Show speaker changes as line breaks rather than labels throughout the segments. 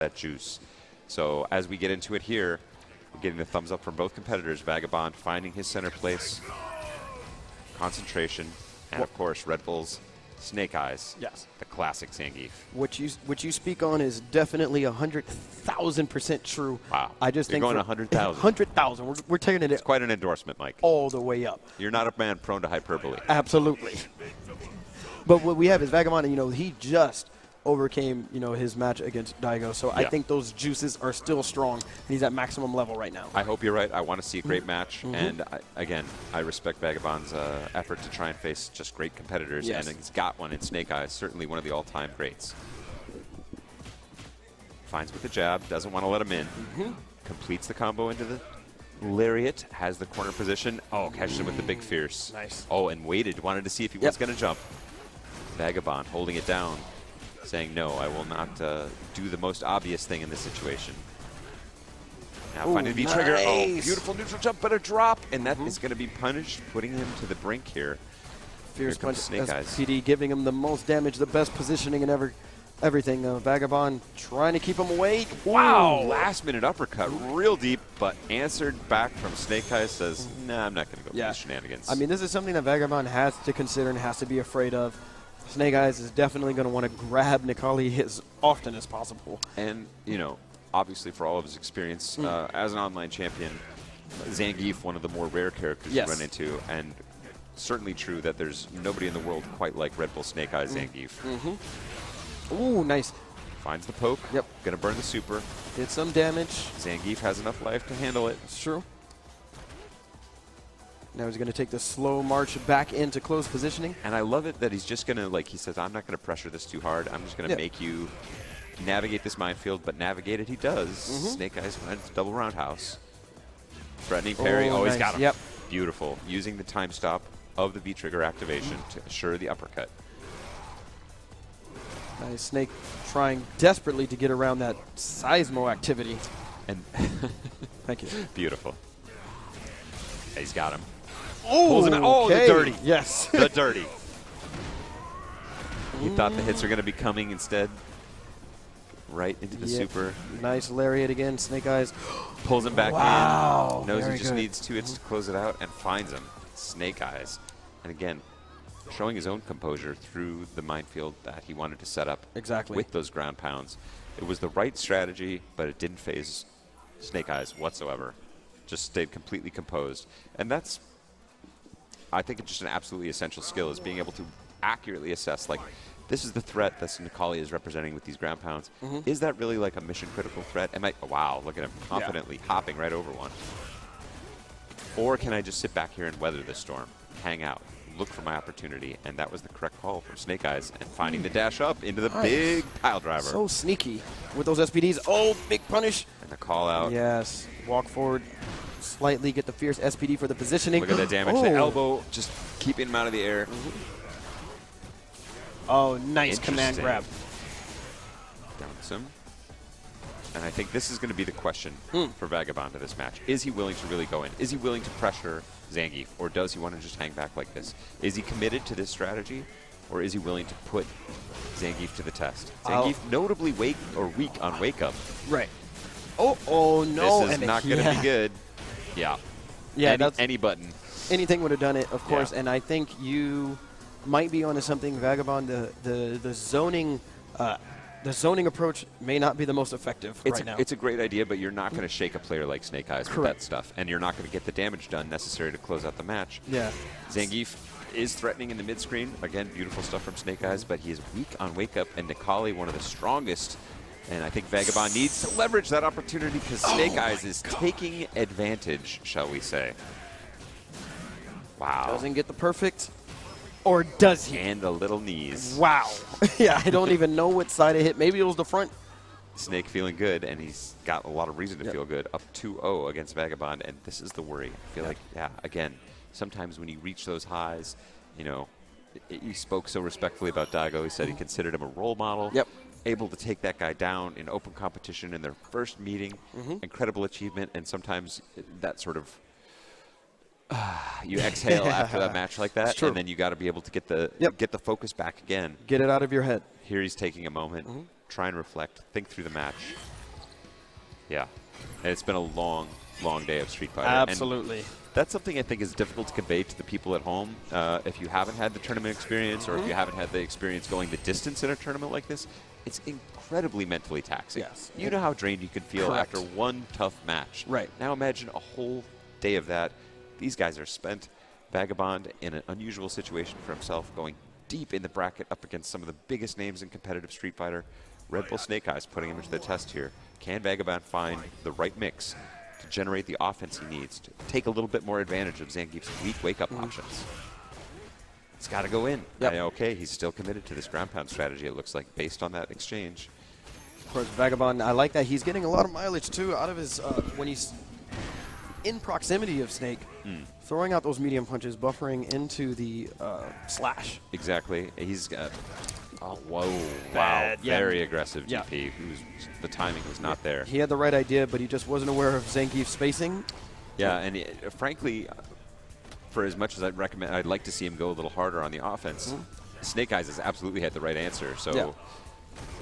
that juice. So as we get into it here, we're getting the thumbs up from both competitors. Vagabond finding his center place, concentration, and of course Red Bull's Snake Eyes.
Yes.
The classic Zangief.
What you speak on is definitely 100,000% true.
Wow.
I just
You're
think
going 100,000.
100,000. We're taking it
It's quite an endorsement, Mike.
all the way up.
You're not a man prone to hyperbole.
Absolutely. But what we have is Vagabond, he just overcame, his match against Daigo. So I think those juices are still strong. And he's at maximum level right now.
I hope you're right. I want to see a great match. And again, I respect Vagabond's effort to try and face just great competitors.
Yes.
And he's got one in Snake Eyes, certainly one of the all-time greats. Finds with the jab, doesn't want to let him in. Completes the combo into the lariat, has the corner position. Oh, catches him with the big fierce.
Nice.
Oh, and waited, wanted to see if he was going to jump. Vagabond holding it down, saying, no, I will not do the most obvious thing in this situation. Now finding the V-trigger.
Nice.
Oh, beautiful neutral jump, but a drop. And that is going to be punished, putting him to the brink here.
Fierce punch,
Snake Eyes.
SPD giving him the most damage, the best positioning, and everything. Vagabond trying to keep him away.
Wow, last minute uppercut, real deep, but answered back from Snake Eyes, says, nah, I'm not going to go for these shenanigans.
I mean, this is something that Vagabond has to consider and has to be afraid of. Snake Eyes is definitely going to want to grab Necalli as often as possible.
And, obviously for all of his experience as an online champion, Zangief, one of the more rare characters you run into, and certainly true that there's nobody in the world quite like Red Bull Snake Eyes Zangief.
Ooh, nice.
Finds the poke.
Yep.
Going to burn the super.
Did some damage.
Zangief has enough life to handle it.
It's true. Now he's going to take the slow march back into close positioning.
And I love it that he's just going to, like he says, I'm not going to pressure this too hard. I'm just going to make you navigate this minefield, but navigate it he does. Snake Eyes went to double roundhouse. Threatening parry. Oh,
nice.
He's got him.
Yep.
Beautiful. Using the time stop of the V-trigger activation to assure the uppercut.
Nice. Snake trying desperately to get around that seismo activity.
And
thank you.
Beautiful. He's got him.
Oh,
pulls him out. Oh, the dirty.
Yes.
The dirty. He thought the hits were going to be coming instead. Right into the super.
Nice lariat again. Snake Eyes.
Pulls him back in. Knows
Very
he just
good.
needs 2 hits to close it out and finds him. Snake Eyes. And again, showing his own composure through the minefield that he wanted to set up with those ground pounds. It was the right strategy, but it didn't phase Snake Eyes whatsoever. Just stayed completely composed. And that's, I think, it's just an absolutely essential skill, is being able to accurately assess, like, this is the threat that Necalli is representing with these ground pounds. Is that really like a mission-critical threat? Am I, wow, look at him confidently hopping right over one. Or can I just sit back here and weather this storm, hang out, look for my opportunity? And that was the correct call from Snake Eyes, and finding the dash up into the big pile driver.
So sneaky with those SPDs. Oh, big punish.
And the call out.
Yes. Walk forward slightly, get the fierce SPD for the positioning.
Look at that damage. The elbow just keeping him out of the air.
Oh, nice command grab.
Dumps him. And I think this is going to be the question for Vagabond in this match. Is he willing to really go in? Is he willing to pressure Zangief, or does he want to just hang back like this? Is he committed to this strategy, or is he willing to put Zangief to the test? Zangief notably weak on wake up.
Right. Oh no!
This is not going to be good. Yeah.
Yeah,
any button.
Anything would have done it, of course. And I think you might be onto something, Vagabond. The zoning. The zoning approach may not be the most effective right now.
It's a great idea, but you're not going to shake a player like Snake Eyes with that stuff. And you're not going to get the damage done necessary to close out the match.
Yeah.
Zangief is threatening in the mid-screen. Again, beautiful stuff from Snake Eyes, but he is weak on wake-up. And Necalli, one of the strongest. And I think Vagabond needs to leverage that opportunity, because Snake Eyes is taking advantage, shall we say. Wow.
Doesn't get the perfect. Or does he?
And the little knees.
Wow. Yeah, I don't even know what side it hit. Maybe it was the front.
Snake feeling good, and he's got a lot of reason to feel good. Up 2-0 against Vagabond, and this is the worry. I feel like, again, sometimes when you reach those highs, he spoke so respectfully about Daigo. He said he considered him a role model. Able to take that guy down in open competition in their first meeting. Incredible achievement, and sometimes that sort of you exhale after that match like that, and then you got to be able to get the focus back again.
Get it out of your head.
Here he's taking a moment, try and reflect, think through the match, Yeah. And it's been a long, long day of Street Fighter.
Absolutely.
And that's something I think is difficult to convey to the people at home. If you haven't had the tournament experience or if you haven't had the experience going the distance in a tournament like this, it's incredibly mentally taxing.
Yes.
You know how drained you can feel after one tough match.
Right.
Now imagine a whole day of that. These guys are spent. Vagabond in an unusual situation for himself, going deep in the bracket up against some of the biggest names in competitive Street Fighter. Red Bull Snake Eyes putting him into the test here. Can Vagabond find the right mix to generate the offense he needs to take a little bit more advantage of Zangief's weak wake-up options? It's got to go in.
Yep.
Okay, he's still committed to this ground pound strategy, it looks like, based on that exchange.
Of course, Vagabond, I like that. He's getting a lot of mileage, too, out of his, when he's in proximity of Snake, throwing out those medium punches, buffering into the slash.
Exactly. He's got, oh, whoa,
Bad,
wow, very aggressive DP. The timing was not there.
He had the right idea, but he just wasn't aware of Zangief's spacing.
Yeah, and frankly, for as much as I'd like to see him go a little harder on the offense, Snake Eyes has absolutely had the right answer. So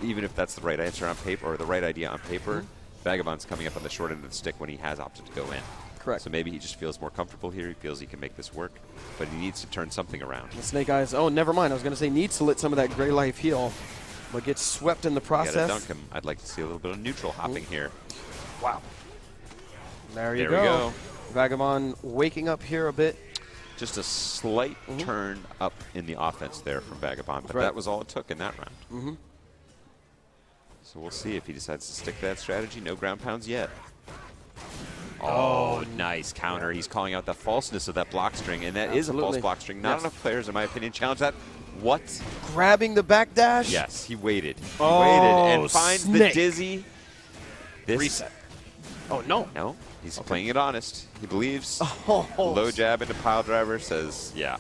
even if that's the right answer on paper or the right idea on paper, Vagabond's coming up on the short end of the stick when he has opted to go in.
Correct.
So maybe he just feels more comfortable here. He feels he can make this work, but he needs to turn something around.
The Snake Eyes, oh, never mind. I was going to say needs to let some of that gray life heal, but gets swept in the process.
Gotta dunk him. I'd like to see a little bit of neutral hopping here.
Wow. There you
we go.
Vagabond waking up here a bit.
Just a slight turn up in the offense there from Vagabond, but that was all it took in that round. So we'll see if he decides to stick to that strategy. No ground pounds yet. Oh, nice counter. He's calling out the falseness of that block string, and that is a false block string. Not enough players, in my opinion, challenge that. What?
Grabbing the back dash?
Yes, he waited. He waited and finds the dizzy.
Reset. Oh, no.
No, he's playing it honest. He believes. Low jab into pile driver says, yeah,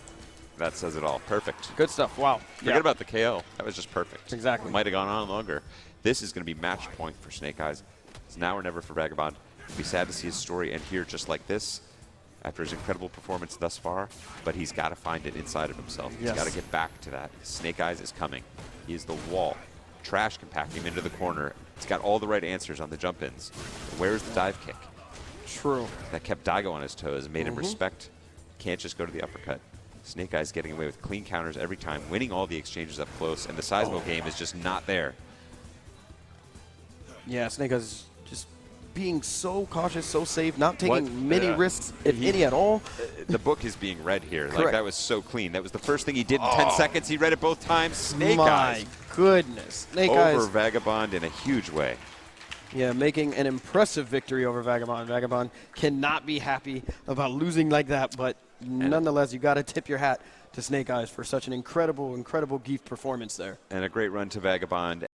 that says it all. Perfect.
Good stuff. Wow.
Forget about the KO. That was just perfect.
Exactly.
Might have gone on longer. This is going to be match point for Snake Eyes. It's now or never for Vagabond. It'd be sad to see his story end here just like this after his incredible performance thus far, but he's got to find it inside of himself. He's got to get back to that. Snake Eyes is coming. He is the wall. Trash can pack him into the corner. He's got all the right answers on the jump-ins. Where's the dive kick?
True.
That kept Daigo on his toes, made him respect. Can't just go to the uppercut. Snake Eyes getting away with clean counters every time, winning all the exchanges up close, and the Seismo game is just not there.
Yeah, Snake Eyes just being so cautious, so safe, not taking many risks, if any at all.
The book is being read here. Like, that was so clean. That was the first thing he did in 10 seconds. He read it both times. Snake Eyes.
My goodness. Snake Eyes.
Over Vagabond in a huge way.
Yeah, making an impressive victory over Vagabond. Vagabond cannot be happy about losing like that, but nonetheless, you got to tip your hat to Snake Eyes for such an incredible, incredible Geef performance there.
And a great run to Vagabond.